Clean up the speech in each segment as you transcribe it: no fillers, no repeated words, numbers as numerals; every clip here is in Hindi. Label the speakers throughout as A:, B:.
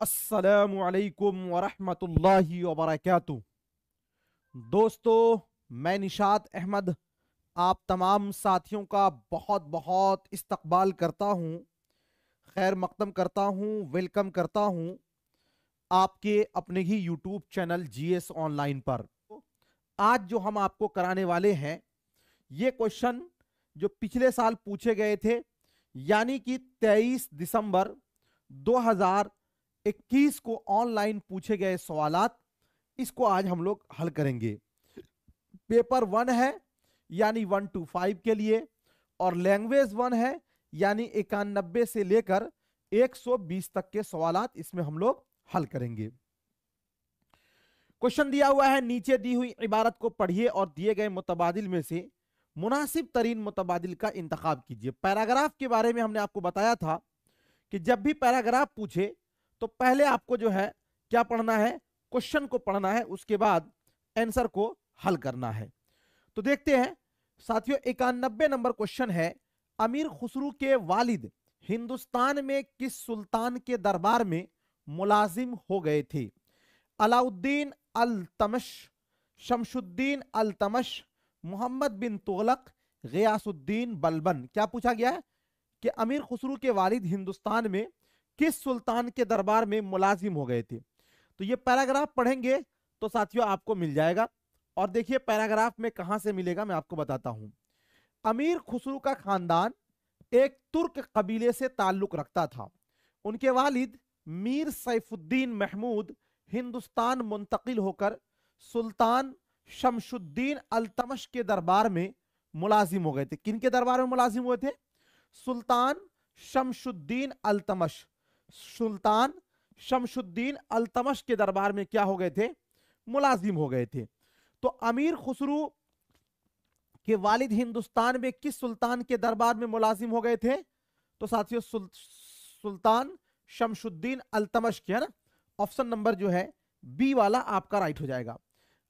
A: अस्सलामु अलैकुम वरहमतुल्लाहि वबरकातुहू। दोस्तों, मैं निशात अहमद आप तमाम साथियों का बहुत बहुत इस्तकबाल करता हूँ, खैर मकदम करता हूँ, वेलकम करता हूँ आपके अपने ही यूट्यूब चैनल जीएस ऑनलाइन पर। आज जो हम आपको कराने वाले हैं ये क्वेश्चन जो पिछले साल पूछे गए थे, यानी कि 23 दिसंबर 2021 को ऑनलाइन पूछे गए सवालात, इसको आज हम लोग हल करेंगे। पेपर 1 है यानी 1 to 5 के लिए, और लैंग्वेज 1 है यानी 91 से लेकर 120 तक के सवालात इसमें हम लोग हल करेंगे। क्वेश्चन दिया हुआ है, नीचे दी हुई इबारत को पढ़िए और दिए गए मुतबादिल में से मुनासिब तरीन मुतबादिल का इंतखाब कीजिए। पैराग्राफ के बारे में हमने आपको बताया था कि जब भी पैराग्राफ पूछे तो पहले आपको जो है क्या पढ़ना है, क्वेश्चन को पढ़ना है, उसके बाद आंसर को हल करना है। तो देखते हैं साथियों, 91 नंबर क्वेश्चन है, अमीर खुसरू के वालिद हिंदुस्तान में किस सुल्तान के दरबार में मुलाजिम हो गए थे? अलाउद्दीन अल तमश, शमशुद्दीन अल तमश, मोहम्मद बिन तुगलक, गयासुद्दीन बलबन। क्या पूछा गया है कि अमीर खुसरू के वालिद हिंदुस्तान में किस सुल्तान के दरबार में मुलाजिम हो गए थे। तो ये पैराग्राफ पढ़ेंगे तो साथियों आपको मिल जाएगा। और देखिए पैराग्राफ में कहां से मिलेगा मैं आपको बताता हूं। अमीर खुसरू का खानदान एक तुर्क कबीले से ताल्लुक रखता था। उनके वालिद मीर सैफुद्दीन महमूद हिंदुस्तान मुंतकिल होकर सुल्तान शमशुद्दीन अल्तमश के दरबार में मुलाजिम हो गए थे। किनके दरबार में मुलाजिम हुए थे? सुल्तान शमशुद्दीन अल्तमश। सुल्तान शमशुद्दीन अल्तमश के दरबार में क्या हो गए थे? मुलाजिम हो गए थे। तो अमीर खुसरू के वालिद हिंदुस्तान में किस सुल्तान के दरबार में मुलाजिम हो गए थे? तो साथियों सुल्तान शमशुद्दीन अल्तमश के, है ना। ऑप्शन नंबर जो है बी वाला आपका राइट हो जाएगा।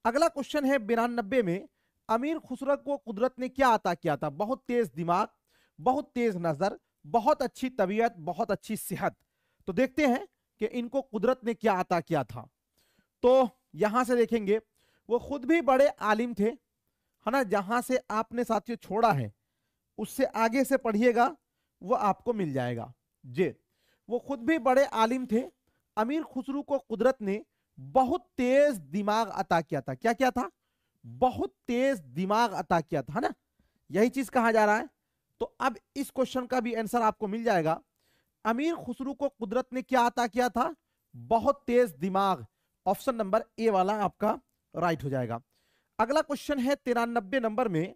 A: अगला क्वेश्चन है 92 में, अमीर खुसरो को कुदरत ने क्या अता किया था? बहुत तेज दिमाग, बहुत तेज नजर, बहुत अच्छी तबीयत, बहुत अच्छी सेहत। तो देखते हैं कि इनको कुदरत ने क्या अता किया था। तो यहां से देखेंगे वो खुद भी बड़े आलिम थे, है ना। जहां से आपने साथियों छोड़ा है उससे आगे से पढ़िएगा, वो आपको मिल जाएगा। जे वो खुद भी बड़े आलिम थे। अमीर खुसरू को कुदरत ने बहुत तेज दिमाग अता किया था। क्या किया था? बहुत तेज दिमाग अता किया था, है ना। यही चीज कहा जा रहा है। तो अब इस क्वेश्चन का भी आंसर आपको मिल जाएगा। अमीर खुसरू को कुदरत ने क्या अता किया था? बहुत तेज दिमाग। ऑप्शन नंबर ए वाला आपका राइट हो जाएगा। अगला क्वेश्चन है 93 नंबर में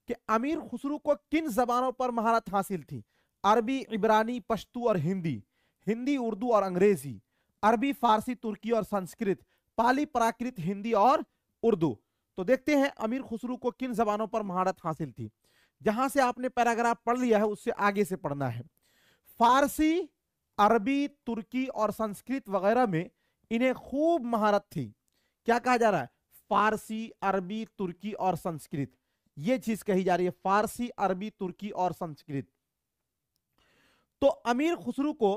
A: कि अमीर खुसरू को किन जबानों पर महारत हासिल थी? अरबी, इब्रानी, पश्तू और हिंदी। हिंदी, उर्दू और अंग्रेजी। अरबी, फारसी, तुर्की और संस्कृत। पाली, प्राकृत, हिंदी और उर्दू। तो देखते हैं अमीर खुसरू को किन जबानों पर महारत हासिल थी। जहां से आपने पैराग्राफ पढ़ लिया है उससे आगे से पढ़ना है। फारसी, अरबी, तुर्की और संस्कृत वगैरह में इन्हें खूब महारत थी। क्या कहा जा रहा है? फारसी, अरबी, तुर्की और संस्कृत, ये चीज कही जा रही है। फारसी, अरबी, तुर्की और संस्कृत। तो अमीर खुसरू को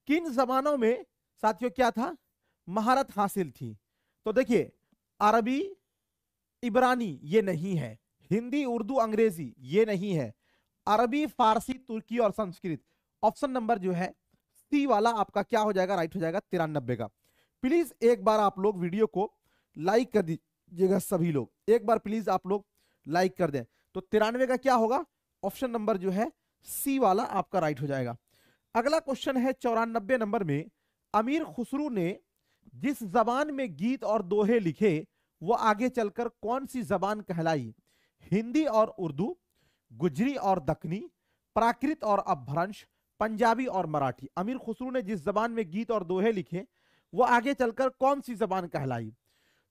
A: किन जबानों में साथियों क्या था? महारत हासिल थी। तो देखिए अरबी, इब्रानी ये नहीं है, हिंदी, उर्दू, अंग्रेजी ये नहीं है, अरबी, फारसी, तुर्की और संस्कृत। ऑप्शन नंबर जो है सी वाला आपका क्या हो जाएगा? राइट हो जाएगा 93 का। प्लीज एक बार आप लोग वीडियो को लाइक कर दीजिएगा, सभी लोग एक बार प्लीज आप लोग लाइक कर दें। तो 93 का क्या होगा? ऑप्शन नंबर जो है सी वाला आपका राइट हो जाएगा। अगला क्वेश्चन है 94 नंबर में, अमीर खुसरू ने जिस जबान में गीत और दोहे लिखे वो आगे चलकर कौन सी जबान कहलाई? हिंदी और उर्दू, गुजरी और दक्कनी, प्राकृत और अपभ्रंश, पंजाबी और मराठी। अमीर खुसरू ने जिस जबान में गीत और दोहे लिखे वो आगे चलकर कौन सी जबान कहलाई?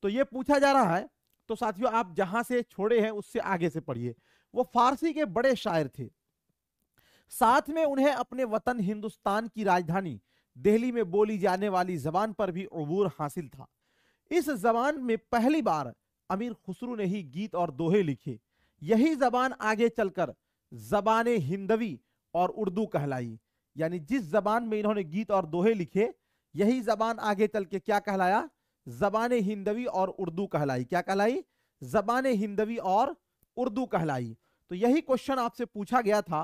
A: तो ये पूछा जा रहा है। तो साथियों आप जहां से छोड़े हैं उससे आगे से पढ़िए। वो फारसी के बड़े शायर थे, साथ में उन्हें अपने वतन हिंदुस्तान की राजधानी दिल्ली में बोली जाने वाली जबान पर भी उबूर हासिल था। इस जबान में पहली बार अमीर खुसरू ने ही गीत और दोहे लिखे। यही जबान आगे चलकर जबान हिंदवी और उर्दू कहलाई। यानी जिस जबान में इन्होंने गीत और दोहे लिखे यही जबान आगे चल के क्या कहलाया, जबान हिंदवी और उर्दू कहलाई। क्या कहलाई, जबान हिंदवी और उर्दू कहलाई। तो यही क्वेश्चन आपसे पूछा गया था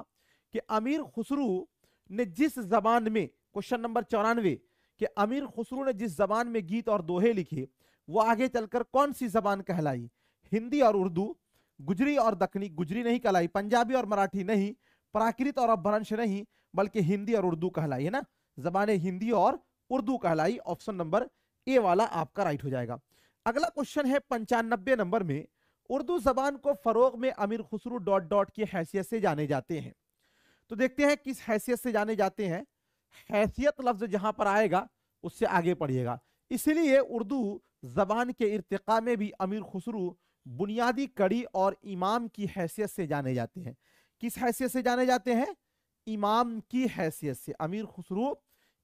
A: कि अमीर खुसरू ने जिस जबान में, क्वेश्चन नंबर 94, कि अमीर खुसरू ने जिस जबान में गीत और दोहे लिखे वो आगे चलकर कौन सी जबान कहलाई, हिंदी और उर्दू, गुजरी और दक्कनी, गुजरी नहीं कहलाई, पंजाबी और मराठी नहीं, प्राकृत और अपभ्रंश नहीं, बल्कि हिंदी और उर्दू कहलाई, है ना, जबान हिंदी और उर्दू कहलाई। ऑप्शन नंबर ए वाला आपका राइट हो जाएगा। अगला क्वेश्चन है 95 नंबर में, उर्दू जबान को फरोग में अमीर खुसरू डॉट डॉट की हैसियत से जाने जाते हैं। तो देखते हैं किस हैसियत से जाने जाते हैं। हैसियत लफ्ज जहां पर आएगा उससे आगे पढ़िएगा। इसलिए उर्दू जबान के इर्तिका में भी अमीर खुसरू बुनियादी कड़ी और इमाम की हैसियत से जाने जाते हैं। किस हैसियत से जाने जाते हैं, इमाम की हैसियत से। अमीर खुसरू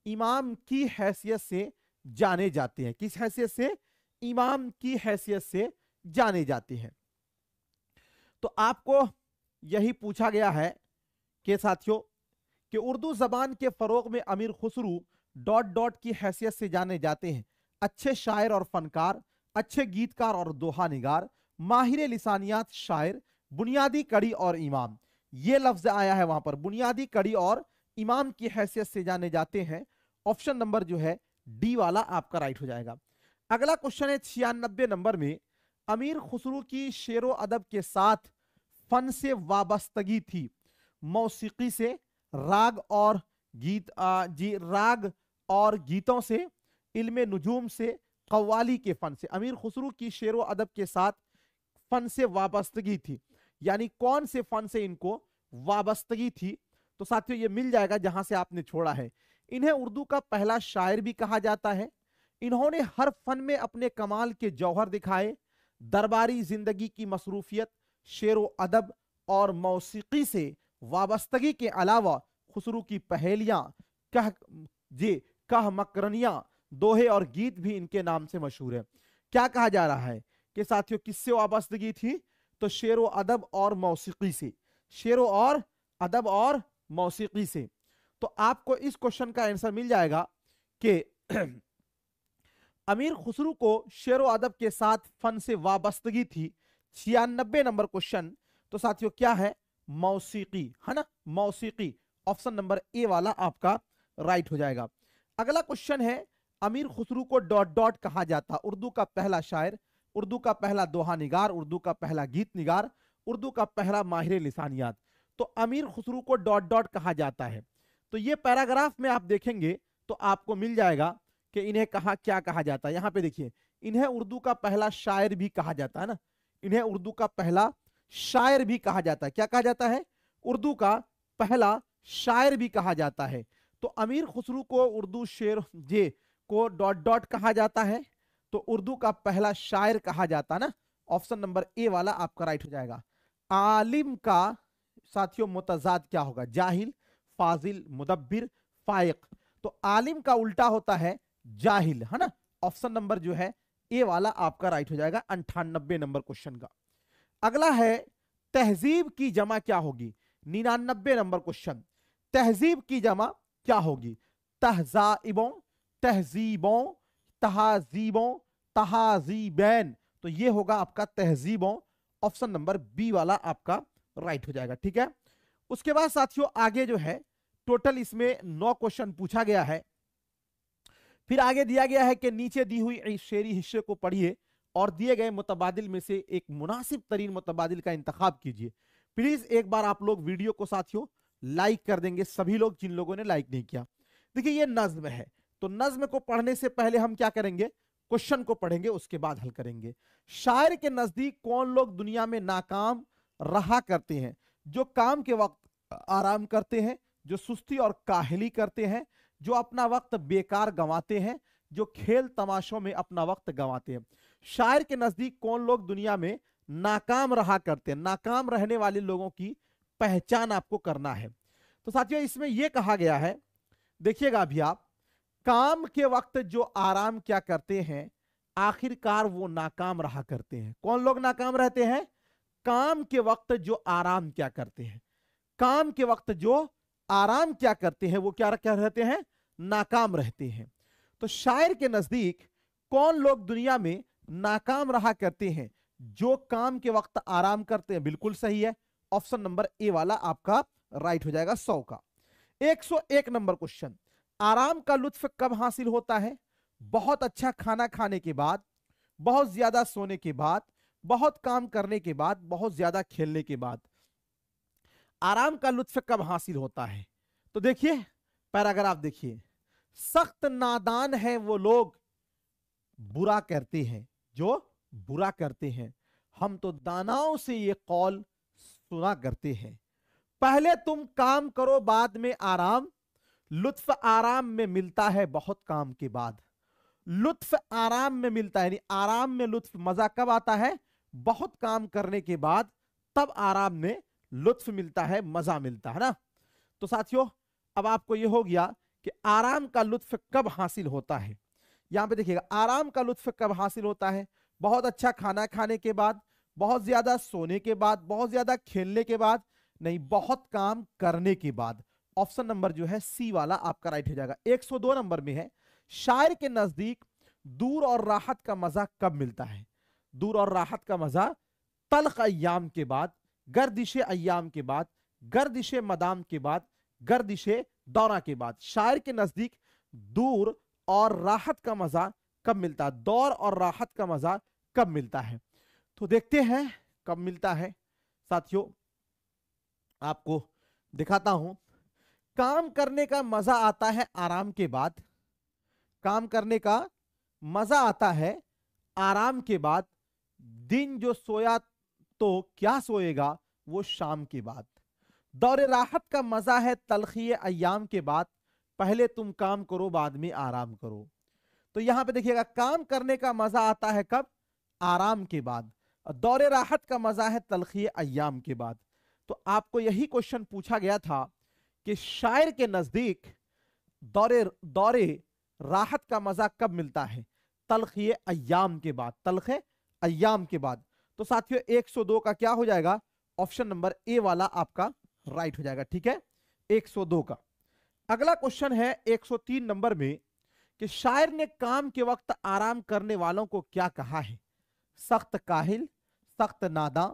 A: इमाम की हैसियत से जाने जाते हैं। किस हैसियत से, इमाम की हैसियत से जाने जाते हैं। तो आपको यही पूछा गया है कि साथियों कि उर्दू जबान के फरोग में अमीर खुसरू डॉट डॉट की हैसियत से जाने जाते हैं अच्छे शायर और फनकार, अच्छे गीतकार और दोहा निगार, माहिर लिसानियात शायर, बुनियादी कड़ी और इमाम। ये लफ्ज आया है वहां पर, बुनियादी कड़ी और इमाम की हैसियत से जाने जाते हैं। ऑप्शन नंबर जो है डी वाला आपका राइट हो जाएगा। अगला क्वेश्चन है 96 नंबर में, अमीर खुसरू की शेरो अदब के साथ फन से वाबस्तगी थी, मौसीकी से, राग और राग और गीतों से, इल्मे नुजूम से, कव्वाली के फन से। अमीर खुसरू की शेरो अदब के साथ फन से वाबस्तगी थी, यानी कौन से फन से इनको वाबस्तगी थी। तो साथियों ये मिल जाएगा जहां से आपने छोड़ा है। इन्हें उर्दू का पहला शायर भी कहा जाता है। इन्होंने हर फन में अपने कमाल के जौहर दिखाए। दरबारी जिंदगी की मसरूफियत, शेरो अदब और मौसीकी से वाबस्तगी के अलावा खुसरू की पहेलियां, कह मकरनियां, दोहे और गीत भी इनके नाम से मशहूर है। क्या कहा जा रहा है कि साथियों किससे वाबस्तगी थी, तो शेरो अदब और मौसीकी से, शेरो और अदब और मौसीकी से। तो आपको इस क्वेश्चन का आंसर मिल जाएगा कि अमीर खुसरू को शेरो अदब के साथ फन से वाबस्तगी थी। 96 नंबर क्वेश्चन तो साथियों क्या है, मौसीकी, है ना, मौसीकी। ऑप्शन नंबर ए वाला आपका राइट हो जाएगा। अगला क्वेश्चन है, अमीर खुसरू को डॉट डॉट कहा जाता, उर्दू का पहला शायर, उर्दू का पहला दोहा निगार, उर्दू का पहला गीत निगार, उर्दू का पहला माहिर लिसानियात। तो अमीर खुसरू को डॉट डॉट कहा जाता है। तो ये पैराग्राफ में आप देखेंगे तो आपको मिल जाएगा कि इन्हें क्या कहा जाता है। यहां पे देखिए, इन्हें उर्दू का पहला शायर भी कहा जाता है ना, इन्हें उर्दू का पहला शायर भी कहा जाता है। क्या कहा जाता है, उर्दू का पहला शायर भी कहा जाता है। तो अमीर खुसरू को उर्दू शेर को डॉट डॉट कहा जाता है, तो उर्दू का पहला शायर कहा जाता है ना। ऑप्शन नंबर ए वाला आपका राइट हो जाएगा। आलिम का साथियों मुतजाद क्या होगा, जाहिल, फाजिल, मुदब्बिर, फाइक। तो आलिम का उल्टा होता है जाहिल, है ना। ऑप्शन नंबर जो है ए वाला आपका राइट हो जाएगा 98 नंबर क्वेश्चन का। अगला है तहजीब की जमा क्या होगी, 99 नंबर क्वेश्चन। तहजीब की जमा क्या होगी, तहजाइबों, तहजीबों, तहाजीबों, तहाजीबैन। तो ये होगा आपका तहजीबों। ऑप्शन नंबर बी वाला आपका राइट हो जाएगा। ठीक है, उसके बाद साथियों आगे जो है टोटल इसमें 9 क्वेश्चन पूछा गया है। फिर आगे दिया गया है कि नीचे दी हुई शेरी हिस्से को पढ़िए और दिए गए मुतबादिल में से एक मुनासिब तरीन मुतबादिल का इंतखाब कीजिए। प्लीज एक बार आप लोग वीडियो को साथियों लाइक कर देंगे, सभी लोग जिन लोगों ने लाइक नहीं किया। देखिए ये नज्म है, तो नज्म को पढ़ने से पहले हम क्या करेंगे, क्वेश्चन को पढ़ेंगे, उसके बाद हल करेंगे। शायर के नजदीक कौन लोग दुनिया में नाकाम रहा करते हैं, जो काम के वक्त आराम करते हैं, जो सुस्ती और काहली करते हैं, जो अपना वक्त बेकार गंवाते हैं, जो खेल तमाशों में अपना वक्त गंवाते हैं। शायर के नजदीक कौन लोग दुनिया में नाकाम रहा करते हैं, नाकाम रहने वाले लोगों की पहचान आपको करना है। तो साथियों इसमें यह कहा गया है, देखिएगा अभी आप, काम के वक्त जो आराम क्या करते हैं आखिरकार वो नाकाम रहा करते हैं। कौन लोग नाकाम रहते हैं, काम के वक्त जो आराम क्या करते हैं, काम के वक्त जो आराम क्या करते हैं वो क्या रहते हैं, नाकाम रहते हैं। तो शायर के नजदीक कौन लोग दुनिया में नाकाम रहा करते हैं? जो काम के वक्त आराम करते हैं। बिल्कुल सही है, ऑप्शन नंबर ए वाला आपका राइट हो जाएगा 100 का। 101 नंबर क्वेश्चन, आराम का लुत्फ कब हासिल होता है? बहुत अच्छा खाना खाने के बाद, बहुत ज्यादा सोने के बाद, बहुत काम करने के बाद, बहुत ज्यादा खेलने के बाद। आराम का लुत्फ कब हासिल होता है? तो देखिए पैराग्राफ देखिए, सख्त नादान है वो लोग बुरा करते हैं, जो बुरा करते हैं, हम तो दानाओं से ये कौल सुना करते हैं। पहले तुम काम करो बाद में आराम, लुत्फ आराम में मिलता है बहुत काम के बाद। लुत्फ आराम में मिलता है, यानी आराम में लुत्फ, मजा कब आता है? बहुत काम करने के बाद, तब आराम में लुत्फ मिलता है, मजा मिलता है ना। तो साथियों अब आपको यह हो गया कि आराम का लुत्फ कब हासिल होता है। यहां पे देखिएगा, आराम का लुत्फ कब हासिल होता है? बहुत अच्छा खाना खाने के बाद, बहुत ज्यादा सोने के बाद, बहुत ज्यादा खेलने के बाद, नहीं, बहुत काम करने के बाद। ऑप्शन नंबर जो है सी वाला आपका राइट हो जाएगा। 102 नंबर में है, शायर के नजदीक दूर और राहत का मजा कब मिलता है? दूर और राहत का मजा तल्ख अय्याम के बाद, गर्दिशे अय्याम के बाद, गर्दिशे मदाम के बाद, गर्दिशे दौरा के बाद। शायर के नजदीक दूर और राहत का मजा कब मिलता है? दौर और राहत का मजा कब मिलता है? तो देखते हैं कब मिलता है। साथियों आपको दिखाता हूं, काम करने का मजा आता है आराम के बाद, काम करने का मजा आता है आराम के बाद। दिन जो सोया तो क्या सोएगा, वो शाम के बाद। दौरे राहत का मजा है तलखी अय्याम के बाद, पहले तुम काम करो बाद में आराम करो। तो यहां पे देखिएगा, काम करने का मजा आता है कब? आराम के बाद। दौरे राहत का मजा है तलखी अय्याम के बाद। तो आपको यही क्वेश्चन पूछा गया था कि शायर के नजदीक दौरे दौरे राहत का मजा कब मिलता है? तलखी अय्याम के बाद, तलखे अय्याम के बाद। तो साथियों 102 का क्या हो जाएगा? ऑप्शन नंबर ए वाला आपका राइट हो जाएगा। ठीक है, 102 का। अगला क्वेश्चन है 103 नंबर में कि शायर ने काम के वक्त आराम करने वालों को क्या कहा है? सख्त काहिल, सख्त नादा,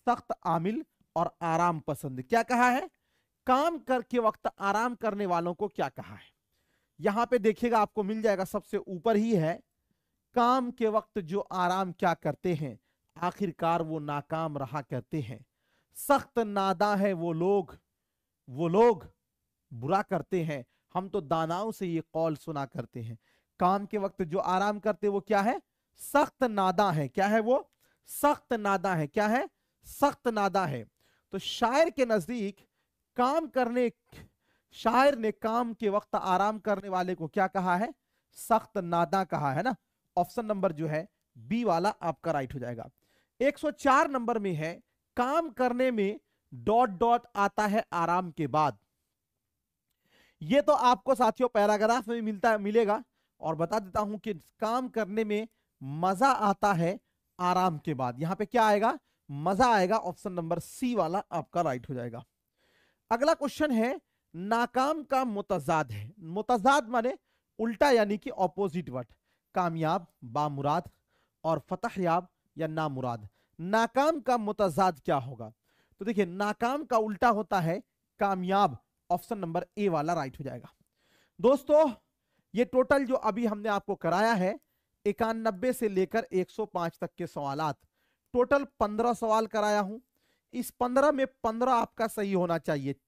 A: सख्त आमिल और आराम पसंद। क्या कहा है? काम करके वक्त आराम करने वालों को क्या कहा है? यहां पे देखिएगा, आपको मिल जाएगा, सबसे ऊपर ही है, काम के वक्त जो आराम क्या करते हैं, आखिरकार वो नाकाम रहा करते हैं। सख्त नादा है वो लोग बुरा करते हैं, हम तो दानाओं से ये कौल सुना करते हैं। काम के वक्त जो आराम करते वो क्या है? सख्त नादा है। क्या है वो? सख्त नादा है। क्या है? सख्त नादा है। तो शायर के नजदीक शायर ने काम के वक्त आराम करने वाले को क्या कहा है? सख्त नादा कहा है ना। ऑप्शन नंबर जो है बी वाला आपका राइट हो जाएगा। 104 नंबर में है, काम करने में डॉट डॉट आता है आराम के बाद। ये तो आपको साथियों पैराग्राफ में मिलेगा, और बता देता हूं कि काम करने में मजा आता है आराम के बाद। यहां पे क्या आएगा? मजा आएगा। ऑप्शन नंबर सी वाला आपका राइट हो जाएगा। अगला क्वेश्चन है, नाकाम का मुतजाद है। मुतजाद माने उल्टा, यानी कि ऑपोजिट वर्ड। कामयाब, बामुराद और फतहयाब या नामुराद। नाकाम का मुतजाद क्या होगा? तो देखिए, नाकाम का उल्टा होता है कामयाब। ऑप्शन नंबर ए वाला राइट हो जाएगा। दोस्तों ये टोटल जो अभी हमने आपको कराया है, 91 से लेकर 105 तक के सवालात, टोटल 15 सवाल कराया हूं। इस 15 में 15 आपका सही होना चाहिए,